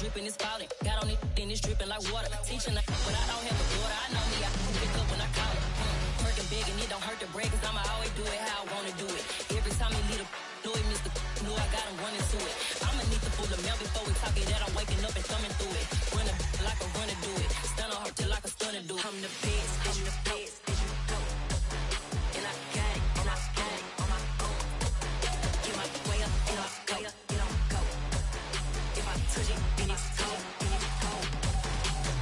dripping, it's falling. Got on it, then it's dripping like water. Teaching but I don't have a daughter. I know me, I pick up when I call her. Working big and it don't hurt to break, cause I'ma always do it how I wanna do it. Every time he lead a do it, Mr. Knew I got him running to it. I'ma need to pull the mail before we talk it that I'm waking up and thumbing through it. Run a like a runner do it. Stun on her till like a stunner do it. I'm the best, I'm the best, as you go. And I got it, and I got it on my own. Get my way up, and I go, it don't go. If I touch it, then it's cold, then it's cold.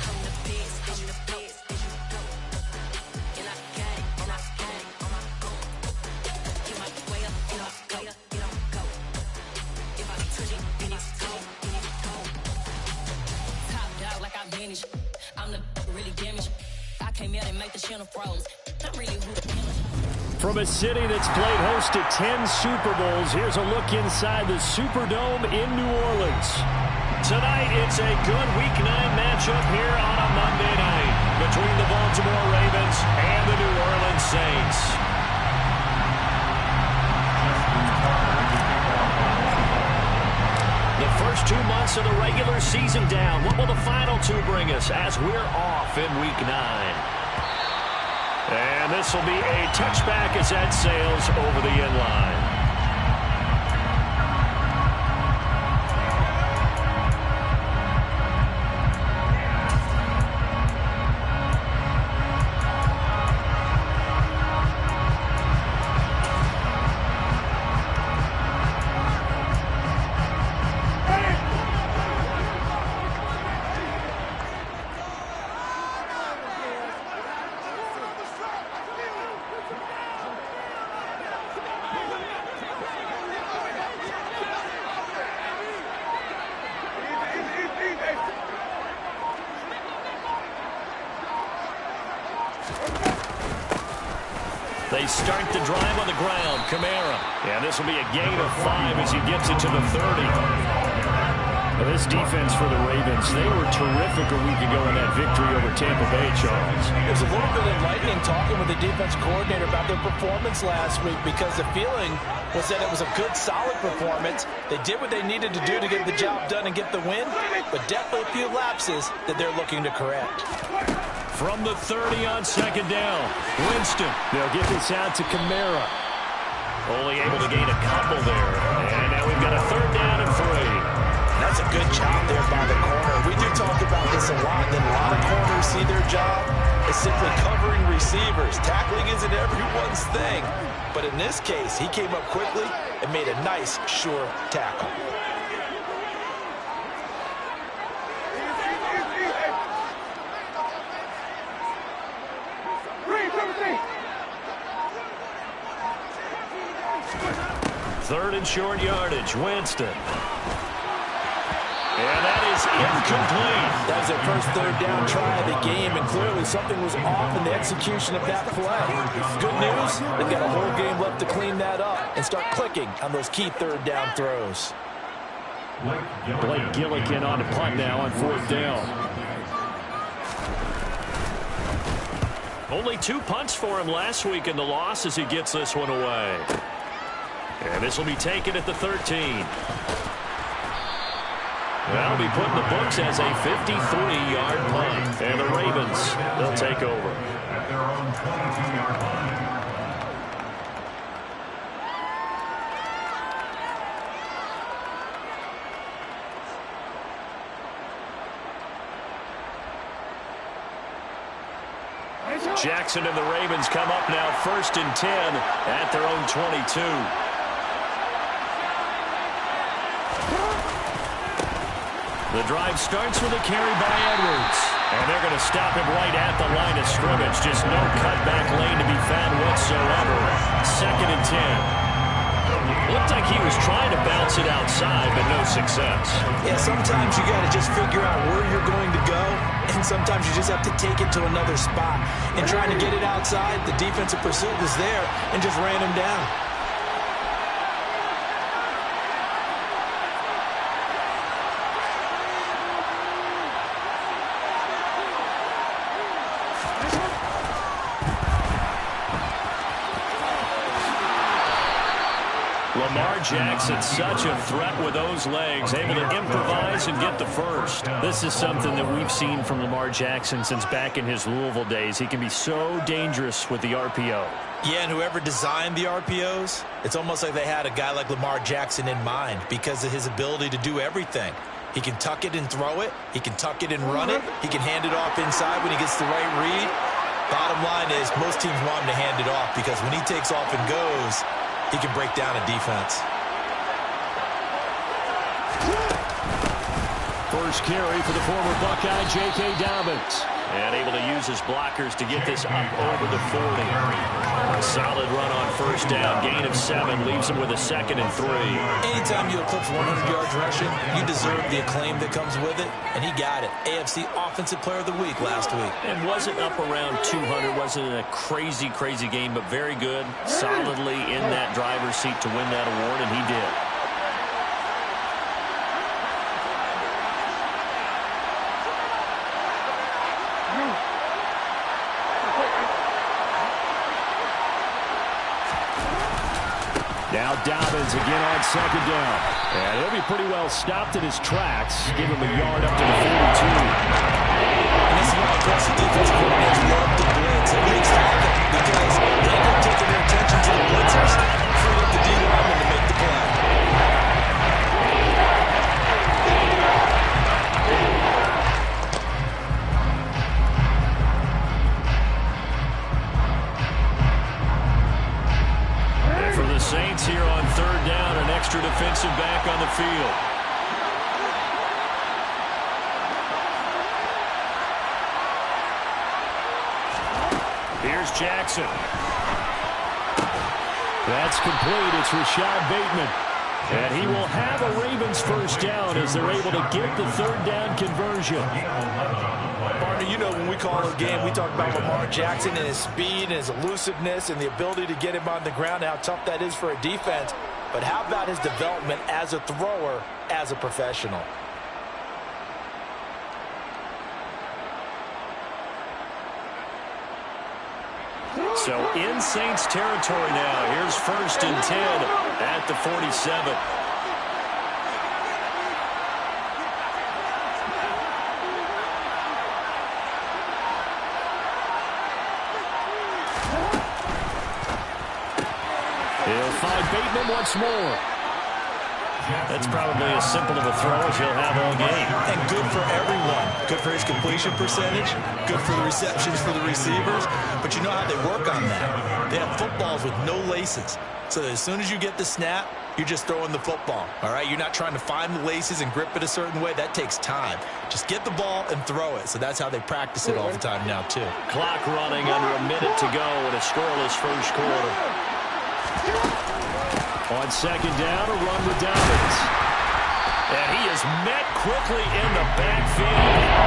I'm the best, I'm the best, as you go. And I got it, and I got it on my own. Get my way up, and I go, it don't go. If I touch it, then it's cold, then it's cold. Top dog like I vanished. I'm the really damaged. I came out and make the channel froze. I'm really who the From a city that's played host to 10 Super Bowls, here's a look inside the Superdome in New Orleans. Tonight, it's a good Week 9 matchup here on a Monday night between the Baltimore Ravens and the New Orleans Saints. The first 2 months of the regular season down. What will the final 2 bring us as we're off in Week 9? And this will be a touchback as that sails over the end line. They start the drive on the ground. Kamara. And this will be a gain of 5 as he gets it to the 30. Well, this defense for the Ravens, they were terrific a week ago in that victory over Tampa Bay, Charles. It was a little bit enlightening talking with the defense coordinator about their performance last week because the feeling was that it was a good, solid performance. They did what they needed to do to get the job done and get the win, but definitely a few lapses that they're looking to correct. From the 30 on second down, Winston. They'll get this out to Kamara. Only able to gain a couple there. And now we've got a 3rd down and 3. That's a good job there by the corner. We do talk about this a lot, that a lot of corners see their job as simply covering receivers. Tackling isn't everyone's thing. But in this case, he came up quickly and made a nice, sure tackle. Third and short yardage, Winston. And that is incomplete. That was their first 3rd down try of the game, and clearly something was off in the execution of that play. Good news, they've got a whole game left to clean that up and start clicking on those key 3rd down throws. Blake Gillikin on the punt now on 4th down. Only 2 punts for him last week in the loss as he gets this one away. And this will be taken at the 13. That'll be put in the books as a 53-yard punt. And the Ravens, they'll take over. At their own 22-yard line. Jackson and the Ravens come up now 1st and 10 at their own 22. The drive starts with a carry by Edwards. And they're going to stop him right at the line of scrimmage. Just no cutback lane to be found whatsoever. 2nd and 10. Looked like he was trying to bounce it outside, but no success. Yeah, sometimes you got to just figure out where you're going to go, and sometimes you just have to take it to another spot. And trying to get it outside, the defensive pursuit was there and just ran him down. Lamar Jackson, such a threat with those legs, able to improvise and get the first. This is something that we've seen from Lamar Jackson since back in his Louisville days. He can be so dangerous with the RPO. Yeah, and whoever designed the RPOs, it's almost like they had a guy like Lamar Jackson in mind because of his ability to do everything. He can tuck it and throw it. He can tuck it and run it. He can hand it off inside when he gets the right read. Bottom line is most teams want him to hand it off because when he takes off and goes, he can break down a defense. First carry for the former Buckeye, J.K. Dobbins. And able to use his blockers to get this up over the 40. A solid run on first down. Gain of 7 leaves him with a 2nd and 3. Anytime you eclipse 100 yards rushing, you deserve the acclaim that comes with it. And he got it. AFC Offensive Player of the Week last week. And wasn't up around 200. Wasn't a crazy, crazy game, but very good. Solidly in that driver's seat to win that award, and he did. Now Dobbins again on 2nd down. And he'll be pretty well stopped in his tracks. Give him a yard up to the 42. And this is why aggressive defense coordinators love to blitz. It makes havoc because they end up taking their attention to the blitzers, free up the D lineman to make the play. Saints here on 3rd down, an extra defensive back on the field. Here's Jackson. That's complete. It's Rashad Bateman. And he will have a Ravens first down as they're able to get the 3rd down conversion. Partner, you know when we call a game, we talk about Lamar Jackson and his speed and his elusiveness and the ability to get him on the ground, how tough that is for a defense. But how about his development as a thrower, as a professional? So in Saints territory now. Here's 1st and 10 at the 47. He'll find Bateman once more. That's probably as simple of a throw as he'll have all game. And good for everyone. Good for his completion percentage. Good for the receptions for the receivers. But you know how they work on that. They have footballs with no laces. So as soon as you get the snap, you're just throwing the football. All right? You're not trying to find the laces and grip it a certain way. That takes time. Just get the ball and throw it. So that's how they practice it all the time now, too. Clock running under a minute to go in a scoreless first quarter. On 2nd down, a run with Dobbins. And he is met quickly in the backfield.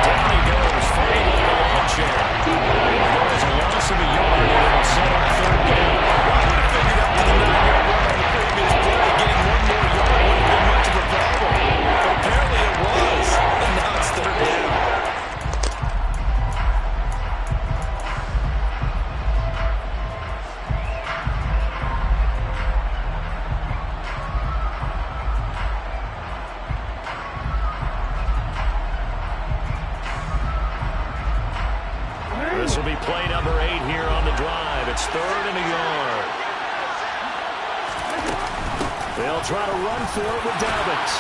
Down he goes, fighting with the lawn chair. There is a loss of a yard, and it'll set up 3rd down. Well, I would have figured out with a 9-yard run on the previous play, getting 1 more yard wouldn't have been much of a problem. But apparently it was, and now it's 3rd down. This will be play number 8 here on the drive. It's 3rd and a yard. They'll try to run for it with Dobbins.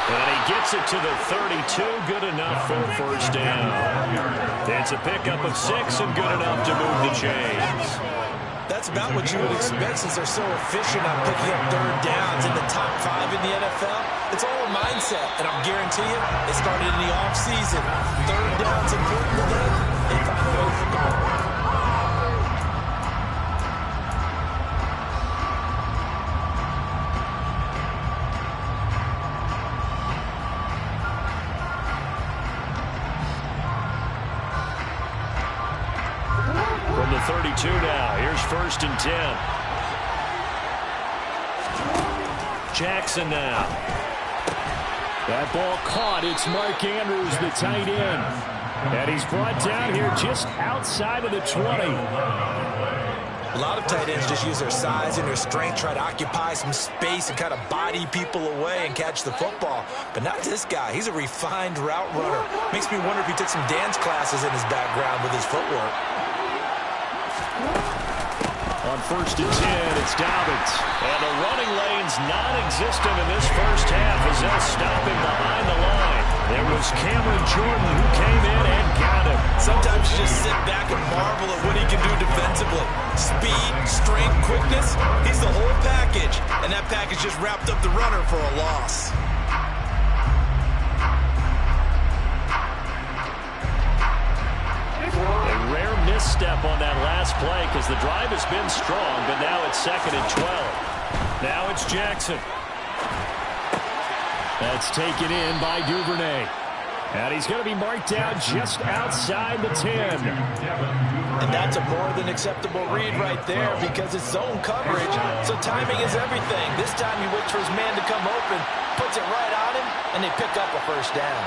And he gets it to the 32. Good enough for a first down. It's a pickup of 6 and good enough to move the chains. That's about what you would expect since they're so efficient on picking up 3rd downs in the top 5 in the NFL. It's all a mindset, and I'll guarantee you, it started in the offseason. 3rd down's important to them. They find a way to go. From the 32 now, here's 1st and 10. Jackson now. That ball caught. It's Mark Andrews, the tight end. And he's brought down here just outside of the 20. A lot of tight ends just use their size and their strength, try to occupy some space and kind of body people away and catch the football. But not this guy. He's a refined route runner. Makes me wonder if he took some dance classes in his background with his footwork. On 1st and 10, it's Dobbins. And the running lane's non-existent in this first half as they'll stop him behind the line. It was Cameron Jordan who came in and got him. Sometimes you just sit back and marvel at what he can do defensively. Speed, strength, quickness, he's the whole package. And that package just wrapped up the runner for a loss. A rare misstep on that last play because the drive has been strong, but now it's 2nd and 12. Now it's Jackson. That's taken in by Duvernay. And he's going to be marked down just outside the 10. And that's a more than acceptable read right there because it's zone coverage, so timing is everything. This time he waits for his man to come open, puts it right on him, and they pick up a first down.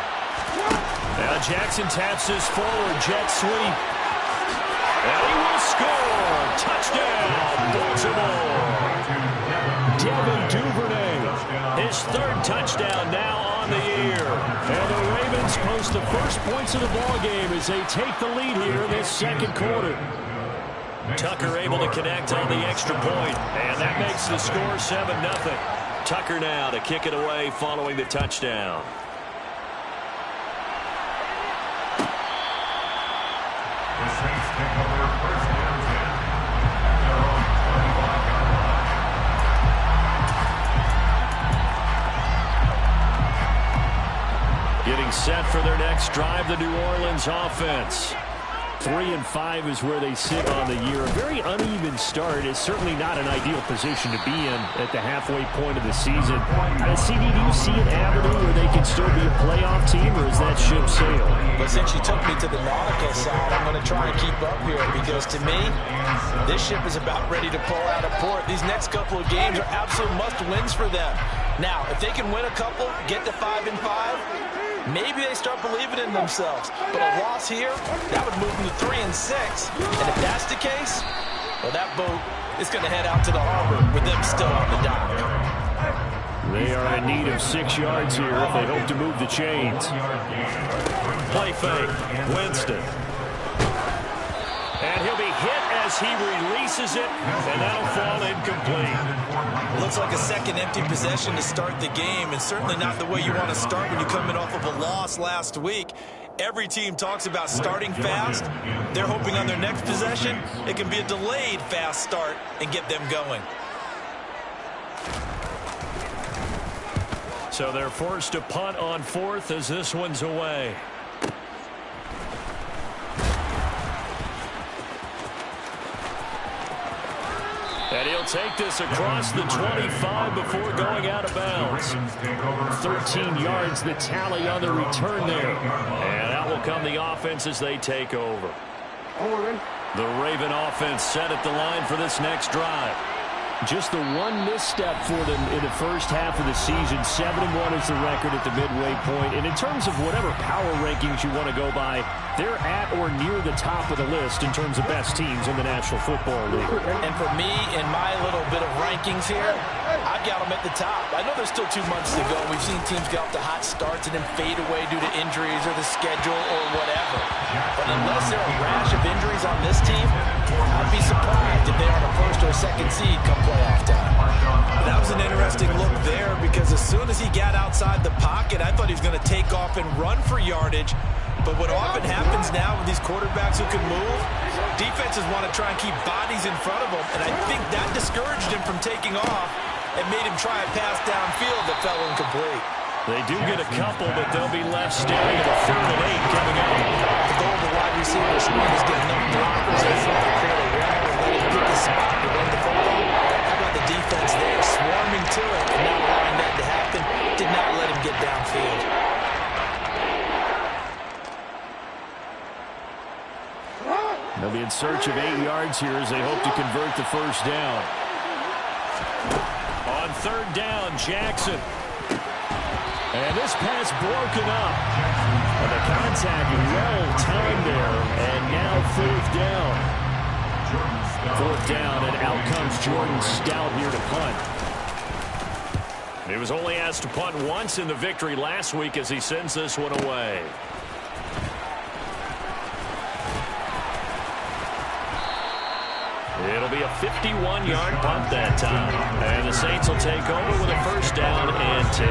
Now Jackson taps this forward, jet sweep. And he will score. Touchdown, Baltimore. Devin Duvernay, his 3rd touchdown now on the year. And the Ravens post the first points of the ballgame as they take the lead here in this 2nd quarter. Tucker able to connect on the extra point, and that makes the score 7-0. Tucker now to kick it away following the touchdown. The Saints take over 1st and 10 at their own 25-yard line. Getting set for their next drive, the New Orleans offense. 3-5 is where they sit on the year. A very uneven start is certainly not an ideal position to be in at the halfway point of the season. CD, do you see an avenue where they can still be a playoff team, or is that ship sailed? But since you took me to the nautical side, I'm going to try and keep up here because to me, this ship is about ready to pull out of port. These next couple of games are absolute must-wins for them. Now, if they can win a couple, get to 5-5, maybe they start believing in themselves. But a loss here, that would move them to 3-6. And if that's the case, well, that boat is going to head out to the harbor with them still on the dock. They are in need of 6 yards here if they hope to move the chains. Play fake, Winston. And he'll be hit as he releases it, and that'll fall incomplete. Looks like a second empty possession to start the game, and certainly not the way you want to start when you're coming off of a loss last week. Every team talks about starting fast. They're hoping on their next possession, it can be a delayed fast start and get them going. So they're forced to punt on 4th as this one's away. And he'll take this across the 25 before going out of bounds. 13 yards the tally on the return there. And out will come the offense as they take over. The Raven offense set at the line for this next drive. Just the one misstep for them in the first half of the season. 7-1 is the record at the midway point. And in terms of whatever power rankings you want to go by, they're at or near the top of the list in terms of best teams in the National Football League. And for me, in my little bit of rankings here, I've got them at the top. I know there's still 2 months to go. We've seen teams get off to hot starts and then fade away due to injuries or the schedule or whatever. But unless there are a rash of injuries on this team, I'd be surprised if they're on a 1st or 2nd seed come playoff time. That was an interesting look there because as soon as he got outside the pocket, I thought he was going to take off and run for yardage. But what often happens now with these quarterbacks who can move, defenses want to try and keep bodies in front of them, and I think that discouraged him from taking off and made him try a pass downfield that fell incomplete. They do get a couple, but they'll be left staring at a 3rd and 8 coming up. The goal of the wide receiver screen is get enough blockers in front to create a run and let him pick his spot to run the football. How about the defense there, swarming to it and not allowing that to happen, did not let him get downfield. They'll be in search of 8 yards here as they hope to convert the first down. On 3rd down, Jackson. And this pass broken up. And the contact well timed there. And now 4th down. 4th down, and out comes Jordan Stout here to punt. He was only asked to punt once in the victory last week as he sends this one away. It'll be a 51-yard punt that time. And the Saints will take over with a 1st down and 10.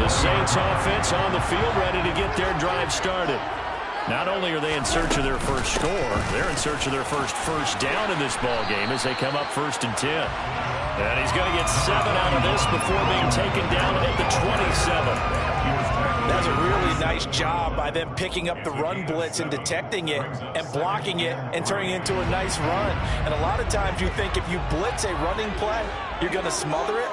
The Saints offense on the field ready to get their drive started. Not only are they in search of their first score, they're in search of their first down in this ball game as they come up 1st and 10. And he's going to get 7 out of this before being taken down at the 27. That's a really nice job by them picking up the run blitz and detecting it and blocking it and turning it into a nice run. And a lot of times you think if you blitz a running play, you're going to smother it.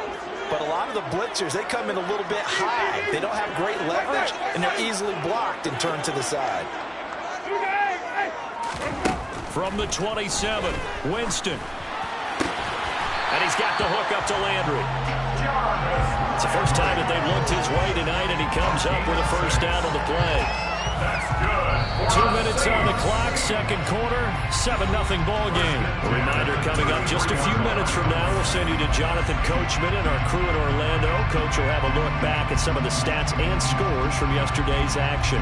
But a lot of the blitzers, they come in a little bit high. They don't have great leverage, and they're easily blocked and turned to the side. From the 27, Winston. And he's got the hook up to Landry. It's the first time that they've looked his way tonight, and he comes up with a 1st down on the play. 2 minutes on the clock, 2nd quarter, 7-0 ball game. A reminder coming up just a few minutes from now, we'll send you to Jonathan Coachman and our crew in Orlando. Coach will have a look back at some of the stats and scores from yesterday's action.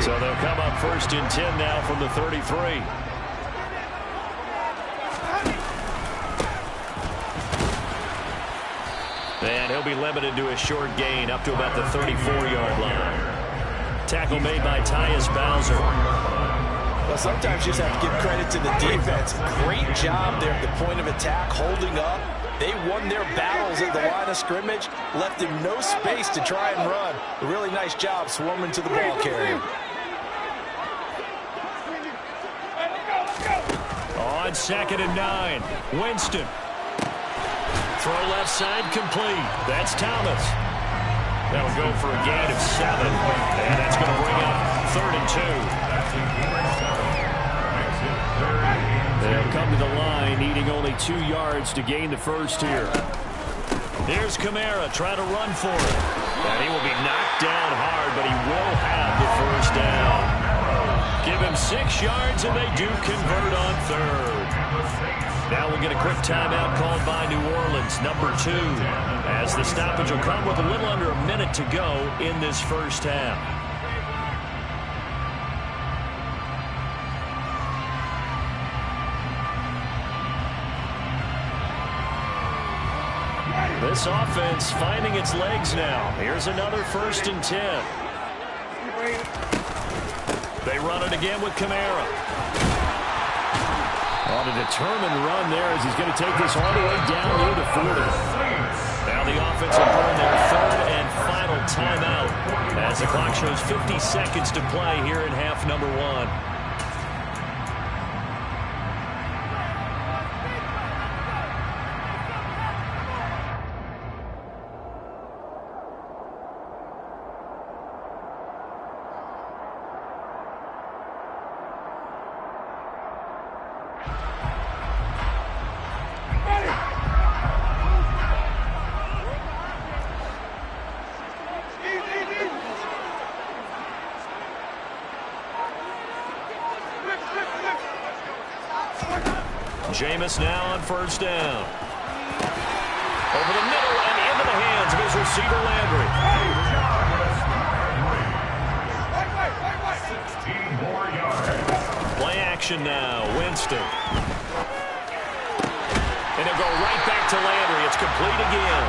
So they'll come up 1st and 10 now from the 33. And he'll be limited to a short gain up to about the 34-yard line. Tackle made by Tyus Bowser. Well, sometimes you just have to give credit to the defense. Great job there at the point of attack, holding up. They won their battles at the line of scrimmage, left him no space to try and run. A really nice job swarming to the ball carrier. On 2nd and 9, Winston. Throw left side complete. That's Thomas. That'll go for a gain of 7, and that's going to bring up 3rd and 2. They'll come to the line, needing only 2 yards to gain the first here. Here's Kamara trying to run for it. And he will be knocked down hard, but he will have the 1st down. Give him 6 yards, and they do convert on 3rd. Now we'll get a quick timeout called by New Orleans, number 2, as the stoppage will come with a little under a minute to go in this 1st half. This offense finding its legs now. Here's another 1st and 10. They run it again with Kamara. On a determined run there as he's going to take this all the way down near the 40. Now the offense will burn their 3rd and final timeout as the clock shows 50 seconds to play here in half number 1. Jameis now on 1st down. Over the middle and into the hands of his receiver Landry. 16 more yards. Play action now, Winston. And it'll go right back to Landry. It's complete again.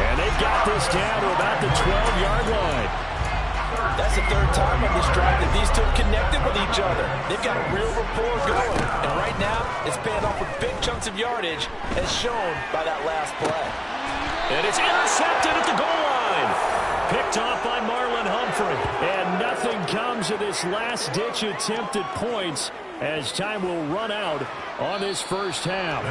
And they've got this down to about the 12-yard line. That's the 3rd time on this drive that these two have connected with each other. They've got a real rapport going. And right now, it's paying off with big chunks of yardage, as shown by that last play. And it's intercepted at the goal line. Picked off by Marlon Humphrey. And nothing comes of this last-ditch attempt at points as time will run out on this 1st half.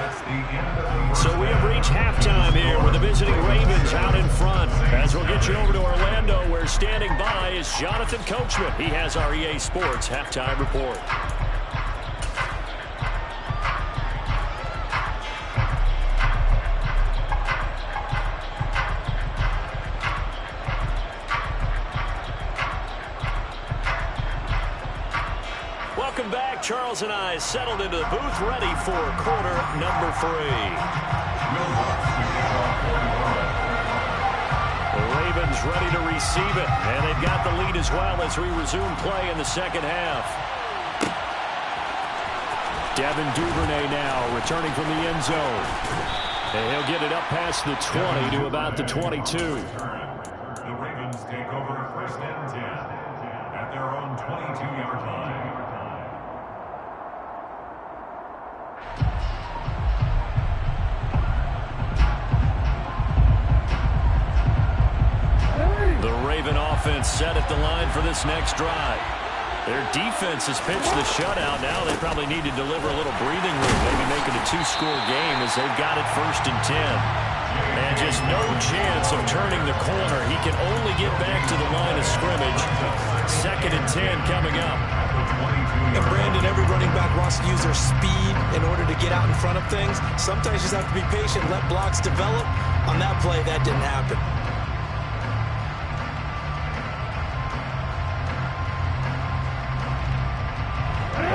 So we have reached halftime here with the visiting Ravens out in front. As we'll get you over to Orlando, where standing by is Jonathan Coachman. He has our EA Sports halftime report. Welcome back. Charles and I settled into the booth, ready for quarter number 3. The Ravens ready to receive it, and they've got the lead as well as we resume play in the second half. Devin Duvernay now returning from the end zone. And he'll get it up past the 20 to about the 22. The Ravens take over first and 10 at their own 22-yard line. The Raven offense set at the line for this next drive. Their defense has pitched the shutout. Now they probably need to deliver a little breathing room, maybe make it a 2-score game as they've got it first and 10. And just no chance of turning the corner. He can only get back to the line of scrimmage. Second and 10 coming up. And Brandon, every running back wants to use their speed in order to get out in front of things. Sometimes you just have to be patient, let blocks develop. On that play, that didn't happen.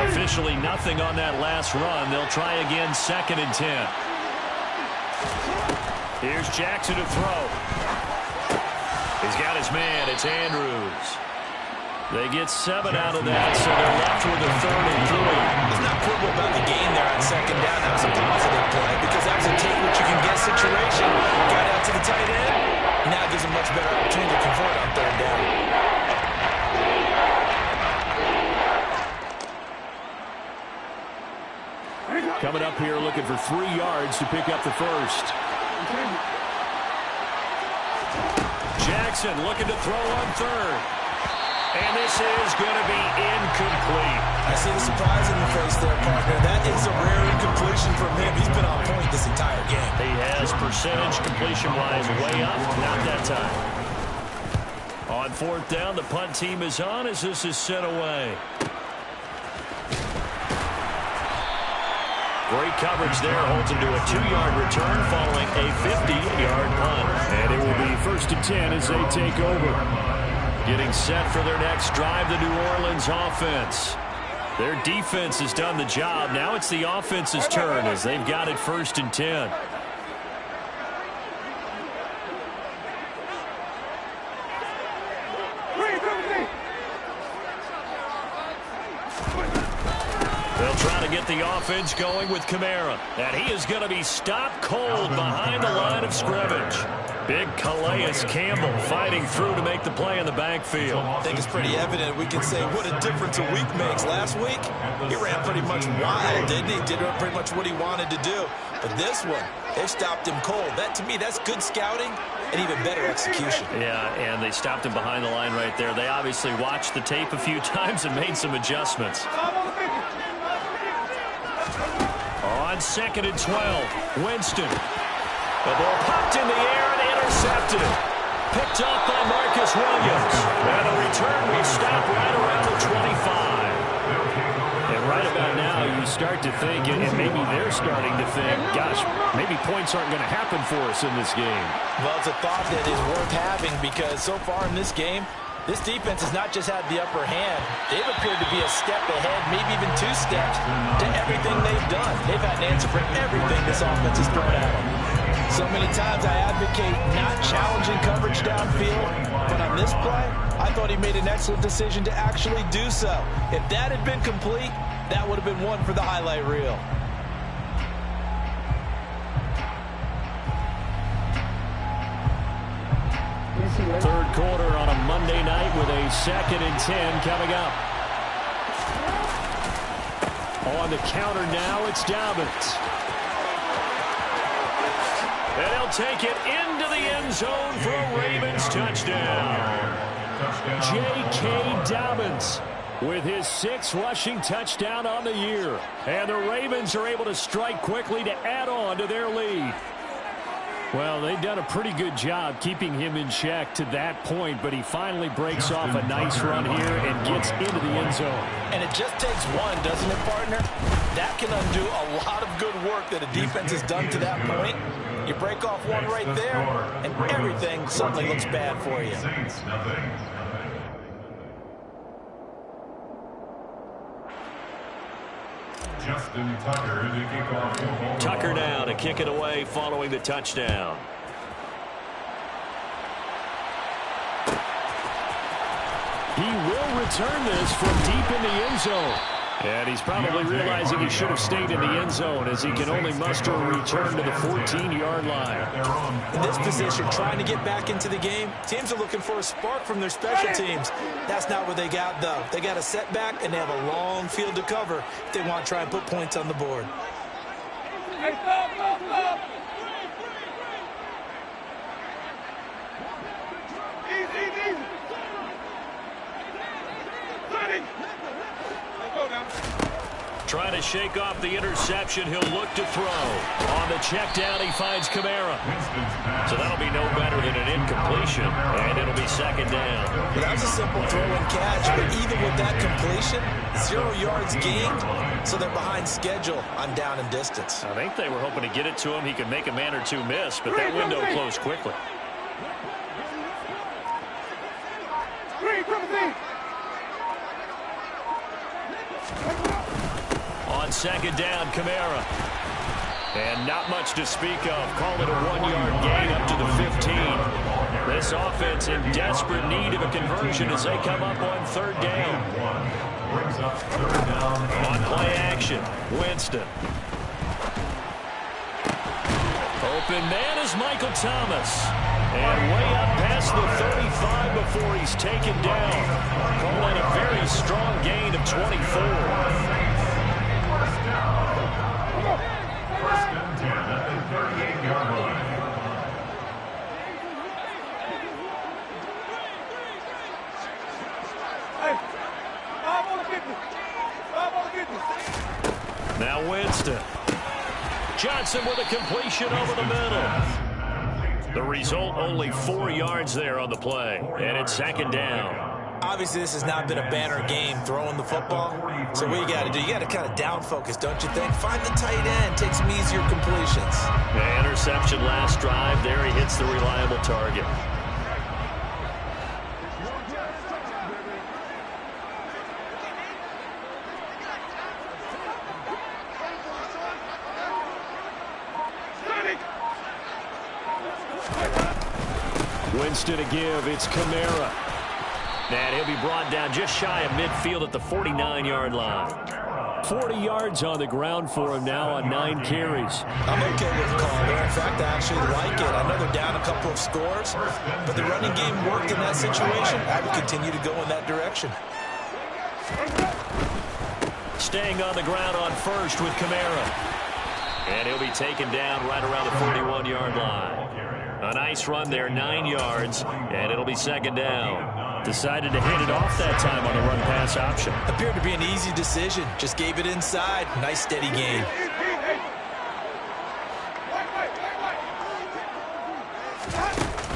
Officially nothing on that last run. They'll try again, second and 10. Here's Jackson to throw. He's got his man. It's Andrews. They get 7 out of that, so they're left with a 3rd and 3. There's not quibble about the gain there on second down. That was a positive play because that was a take-what-you-can-get situation. Got out to the tight end. Now it gives a much better opportunity to convert on 3rd down. Coming up here looking for 3 yards to pick up the first. Jackson looking to throw on 3rd. And this is going to be incomplete. I see the surprise in the face there, partner. That is a rare incompletion from him. He's been on point this entire game. He has percentage completion-wise way up. Not that time. On 4th down, the punt team is on as this is sent away. Great coverage there, holds him to a 2-yard return following a 50-yard punt. And it will be first and 10 as they take over. Getting set for their next drive, the New Orleans offense. Their defense has done the job. Now it's the offense's turn as they've got it first and 10. They'll try to get the offense going with Kamara. And he is going to be stopped cold behind the line of scrimmage. Big Calais Campbell fighting through to make the play in the backfield. I think it's pretty evident. We can say what a difference a week makes. Last week, he ran pretty much wild, didn't he? Did pretty much what he wanted to do. But this one, they stopped him cold. That, to me, that's good scouting and even better execution. Yeah, and they stopped him behind the line right there. They obviously watched the tape a few times and made some adjustments. On 2nd and 12, Winston. The ball popped in the air and intercepted. Picked off by Marcus Williams. And the return will stop right around the 25. And right about now, you start to think, and maybe they're starting to think, gosh, maybe points aren't going to happen for us in this game. Well, it's a thought that is worth having because so far in this game, this defense has not just had the upper hand. They've appeared to be a step ahead, maybe even 2 steps, to everything they've done. They've had an answer for everything this offense has thrown at them. So many times I advocate not challenging coverage downfield, but on this play, I thought he made an excellent decision to actually do so. If that had been complete, that would have been one for the highlight reel. Third quarter on a Monday night with a 2nd and 10 coming up. On the counter now, it's Dobbins. And he'll take it into the end zone for a Ravens touchdown. J.K. Dobbins with his 6th rushing touchdown on the year. And the Ravens are able to strike quickly to add on to their lead. Well, they've done a pretty good job keeping him in check to that point, but he finally breaks off a nice run here and gets into the end zone. And it just takes one, doesn't it, partner? That can undo a lot of good work that a defense has done to that point. You break off one right there, and everything suddenly looks bad for you. Justin Tucker to kick off the ball. Tucker now to kick it away following the touchdown. He will return this from deep in the end zone. And he's probably realizing he should have stayed in the end zone as he can only muster a return to the 14-yard line. In this position, trying to get back into the game, teams are looking for a spark from their special teams. That's not what they got, though. They got a setback, and they have a long field to cover if they want to try and put points on the board. Hey, stop. Easy. Trying to shake off the interception. He'll look to throw. On the check down, he finds Kamara. So that'll be no better than an incompletion, and it'll be second down. Well, that was a simple throw and catch, but even with that completion, 0 yards gained, so they're behind schedule on down and distance. I think they were hoping to get it to him. He could make a man or two miss, but that window closed quickly. On second down, Kamara. And not much to speak of. Call it a 1-yard gain up to the 15. This offense in desperate need of a conversion as they come up on third down. On play action, Winston. Open man is Michael Thomas. And way up past the 35 before he's taken down. Call that a very strong gain of 24. First and 10 at the 38-yard line. Now Winston. Johnson with a completion over the middle. The result, only 4 yards there on the play. And it's second down. Obviously, this has not been a banner game throwing the football. So what you got to do, you got to kind of down focus, don't you think? Find the tight end, take some easier completions. The interception last drive. There he hits the reliable target. Winston to give. It's Kamara. And he'll be brought down just shy of midfield at the 49-yard line. 40 yards on the ground for him now on 9 carries. I'm okay with the call there. In fact, I actually like it. I know they're down a couple of scores, but the running game worked in that situation. I would continue to go in that direction. Staying on the ground on first with Kamara. And he'll be taken down right around the 41-yard line. A nice run there, 9 yards, and it'll be second down. Decided to hit it off that time on the run-pass option. Appeared to be an easy decision. Just gave it inside. Nice, steady gain.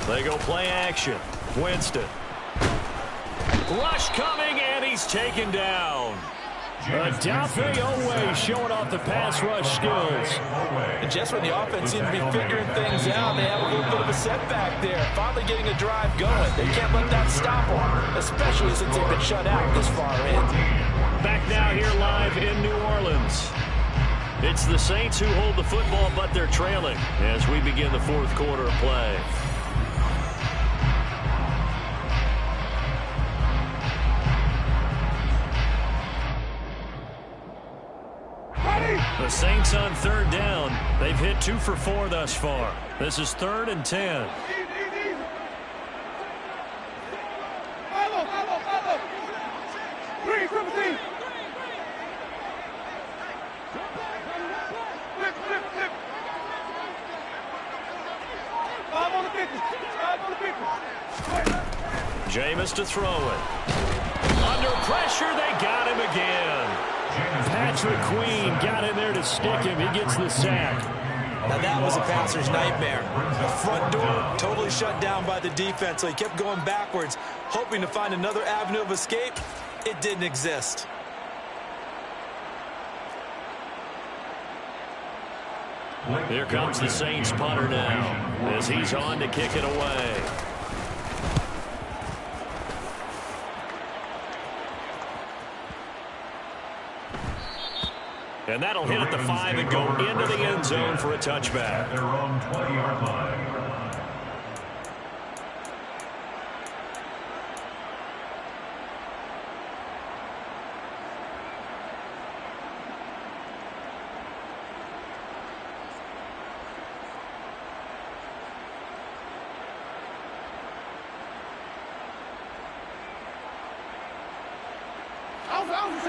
They go play action. Winston. Rush coming, and he's taken down. Odafe Oweh showing off the pass rush skills. And just when the offense seemed to be figuring things out, they have a little bit of a setback there. Finally getting a drive going. They can't let that stop them, especially since they've been shut out this far in. Back now here live in New Orleans. It's the Saints who hold the football, but they're trailing as we begin the fourth quarter of play. The Saints on third down. They've hit 2 for 4 thus far. This is 3rd and 10. Jameis to throw it. Under pressure, they got him again. Patrick Queen got in there to stick him. He gets the sack. Now that was a passer's nightmare. The front door totally shut down by the defense, so he kept going backwards, hoping to find another avenue of escape. It didn't exist. Here comes the Saints punter now as he's on to kick it away. And that'll hit at the 5 and go into the end zone for a touchback. At their own 20-yard line.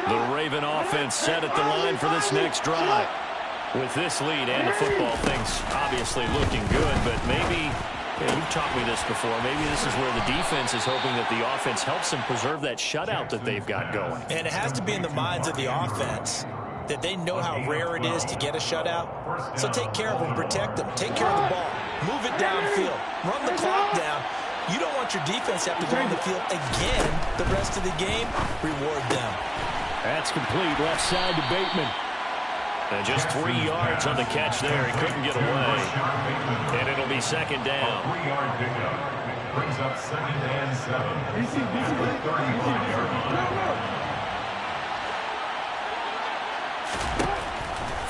The Raven offense set at the line for this next drive. With this lead and the football, things obviously looking good, but maybe, you've taught me this before, maybe this is where the defense is hoping that the offense helps them preserve that shutout that they've got going. And it has to be in the minds of the offense that they know how rare it is to get a shutout. So take care of them, protect them, take care of the ball, move it downfield, run the clock down. You don't want your defense to have to go on the field again the rest of the game. Reward them. That's complete left side to Bateman. And just 3 yards on the catch there. He couldn't get away. And it'll be second down. 3-yard pickup brings up 2nd and 7. At the 35-yard line.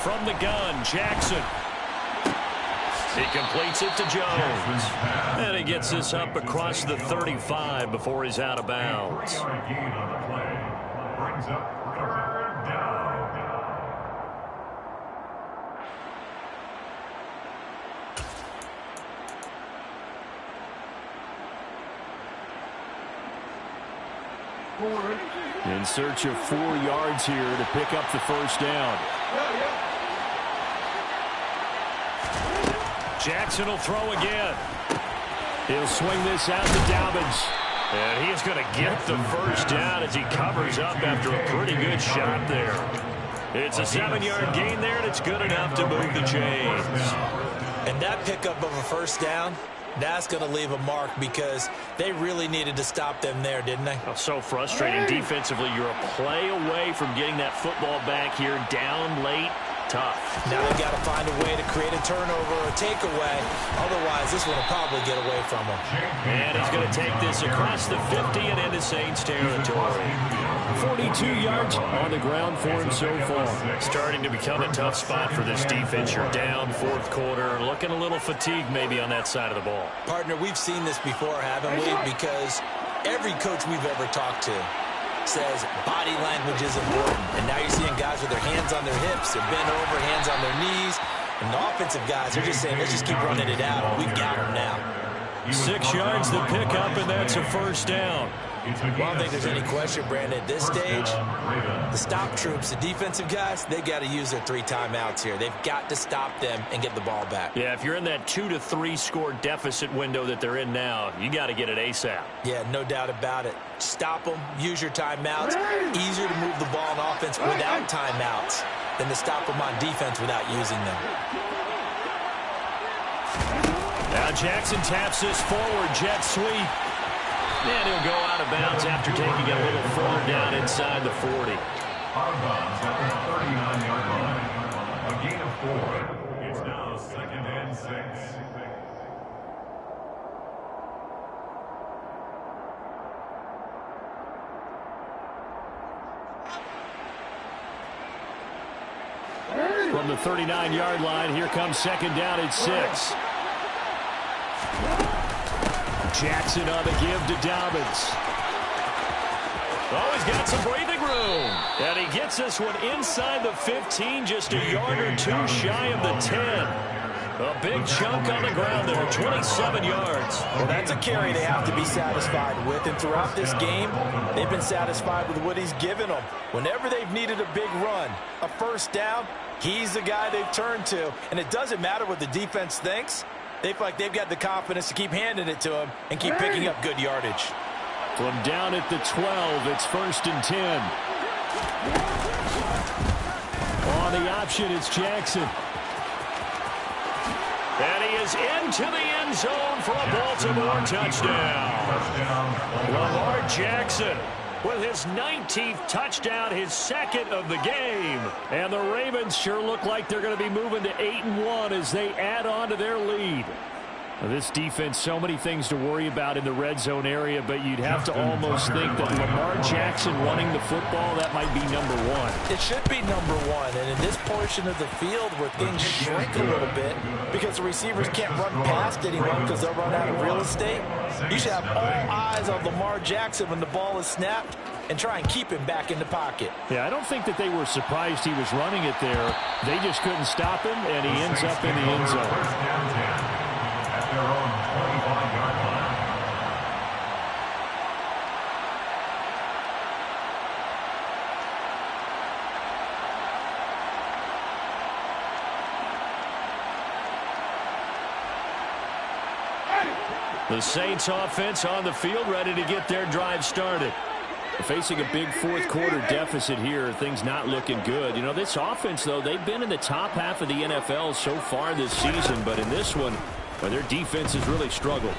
From the gun, Jackson. He completes it to Jones. And he gets this up across the 35 before he's out of bounds. 3-yard gain on the play brings up 3rd down. In search of 4 yards here to pick up the first down. Jackson will throw again. He'll swing this out to Dobbins. And he's going to get the first down as he covers up after a pretty good shot there. It's a 7-yard gain there, and it's good enough to move the chains. And that pickup of a first down, that's going to leave a mark because they really needed to stop them there, didn't they? Oh, so frustrating. Defensively, you're a play away from getting that football back here down late. Tough. Now they've got to find a way to create a turnover or a takeaway. Otherwise, this one will probably get away from them. And he's going to take this across the 50 and into Saints territory. 42 yards on the ground for him so far. Starting to become a tough spot for this defense. You're down 4th quarter. Looking a little fatigued maybe on that side of the ball. Partner, we've seen this before, haven't we? Because every coach we've ever talked to says body language is important. And now you're seeing guys with their hands on their hips. They're bent over, hands on their knees. And the offensive guys are just saying, let's just keep running it out. We've got them now. 6 yards to pick up, and that's a first down. Well, I don't think there's any question, Brandon, at this stage, the stop troops, the defensive guys, they got to use their 3 timeouts here. They've got to stop them and get the ball back. Yeah, if you're in that 2 to 3 score deficit window that they're in now, you got to get it ASAP. Yeah, no doubt about it. Stop them, use your timeouts. Easier to move the ball on offense without timeouts than to stop them on defense without using them. Now Jackson taps this forward, jet sweep. And he'll go out of bounds after taking a little forward down inside the 40. Out of bounds at the 39-yard line. A gain of 4. It's now 2nd and 6. From the 39-yard line, here comes 2nd down at 6. Jackson on the give to Dobbins. Oh, he's got some breathing room. And he gets this one inside the 15, just a yard or 2 shy of the 10. A big chunk on the ground there, 27 yards. Well, that's a carry they have to be satisfied with. And throughout this game, they've been satisfied with what he's given them. Whenever they've needed a big run, a first down, he's the guy they've turned to. And it doesn't matter what the defense thinks. They feel like they've got the confidence to keep handing it to him and keep picking up good yardage. From down at the 12, it's 1st and 10. On the option, it's Jackson. And he is into the end zone for a Baltimore touchdown. Lamar Jackson with his 19th touchdown, his 2nd of the game. And the Ravens sure look like they're going to be moving to 8-1 as they add on to their lead. This defense, so many things to worry about in the red zone area, but you'd have to almost think that Lamar Jackson running the football, that might be number one. It should be number one, and in this portion of the field where things shrink a little bit because the receivers can't run past anyone because they'll run out of real estate, you should have all eyes on Lamar Jackson when the ball is snapped and try and keep him back in the pocket. Yeah, I don't think that they were surprised he was running it there. They just couldn't stop him, and he ends up in the end zone. First down 10 at their own 25-yard line. The Saints offense on the field, ready to get their drive started. Facing a big fourth quarter deficit here, things not looking good. You know, this offense, though, they've been in the top half of the NFL so far this season, but in this one, well, their defense has really struggled.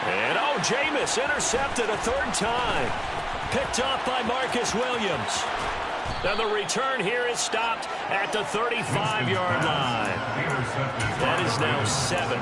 And, oh, Jameis intercepted a third time. Picked off by Marcus Williams. And the return here is stopped at the 35-yard line. That is now seven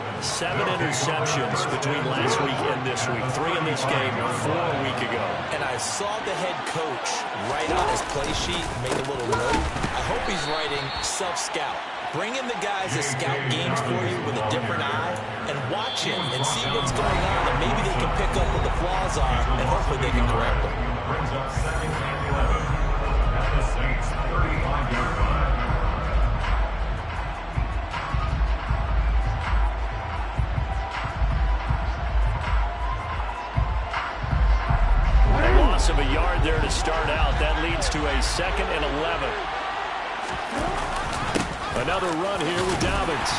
interceptions between last week and this week. 3 in this game, 4 a week ago. And I saw the head coach write on his play sheet, make a little note. I hope he's writing self-scout. Bring in the guys that scout games for you with a different eye and watch him and see what's going on, and maybe they can pick up what the flaws are, and hopefully they can correct them. Brings up 2nd and 11 at the Saints' 35-yard line. Of a yard there to start out. That leads to a 2nd and 11. Another run here with Dobbins.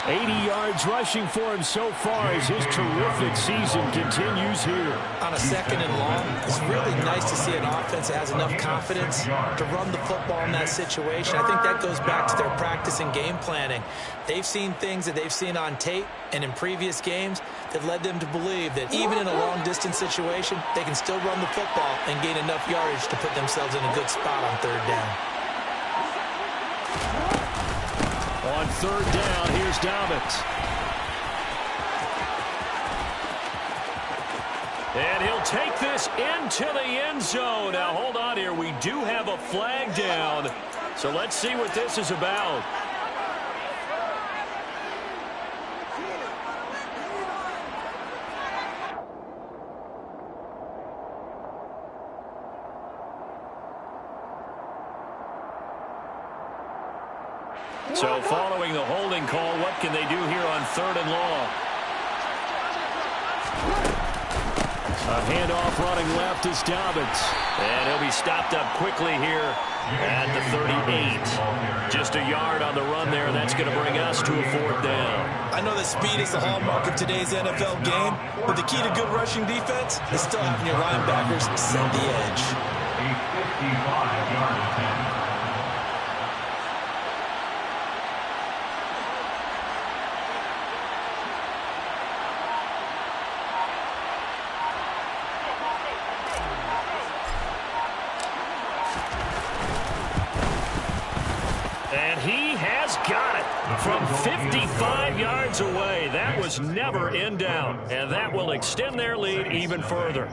80 yards rushing for him so far as his terrific season continues here. On a 2nd and long, it's really nice to see an offense that has enough confidence to run the football in that situation. I think that goes back to their practice and game planning. They've seen things that they've seen on tape and in previous games that led them to believe that even in a long-distance situation, they can still run the football and gain enough yardage to put themselves in a good spot on 3rd down. On 3rd down, here's Dobbins. And he'll take this into the end zone. Now, hold on here. We do have a flag down. So let's see what this is about. So following the holding call, what can they do here on 3rd and long? A handoff running left is Dobbins. And he'll be stopped up quickly here at the 38. Just a yard on the run there. That's going to bring us to a 4th down. I know that speed is the hallmark of today's NFL game, but the key to good rushing defense is still having your linebackers set the edge. A 55-yard attempt. And he has got it from 55 yards away. That was never in doubt, and that will extend their lead even further.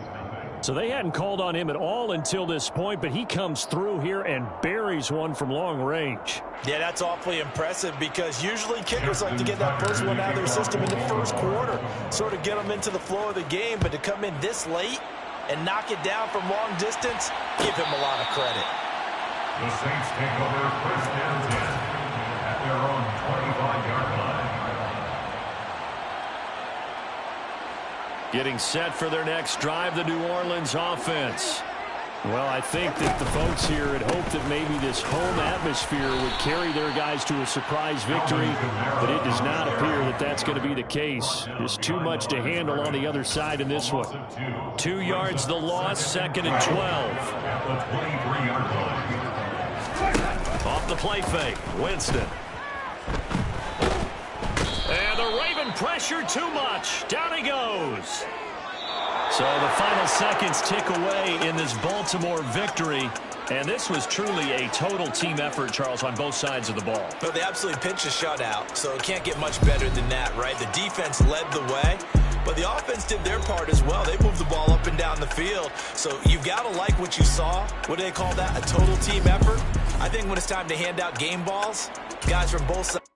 So they hadn't called on him at all until this point, but he comes through here and buries one from long range. Yeah, that's awfully impressive because usually kickers like to get that first one out of their system in the first quarter, sort of get them into the flow of the game, but to come in this late and knock it down from long distance, give him a lot of credit. The Saints take over 1st and 10 at their own 25-yard line. Getting set for their next drive, the New Orleans offense. Well, I think that the folks here had hoped that maybe this home atmosphere would carry their guys to a surprise victory, but it does not appear that that's going to be the case. There's too much to handle on the other side in this one. 2 yards the loss, 2nd and 12. At the 23-yard line. Off the play fake, Winston. And the Raven pressure too much. Down he goes. So the final seconds tick away in this Baltimore victory. And this was truly a total team effort, Charles, on both sides of the ball. Well, they absolutely pitched a shutout, so it can't get much better than that, right? The defense led the way, but the offense did their part as well. They moved the ball up and down the field, so you've got to like what you saw. What do they call that? A total team effort? I think when it's time to hand out game balls, guys from both sides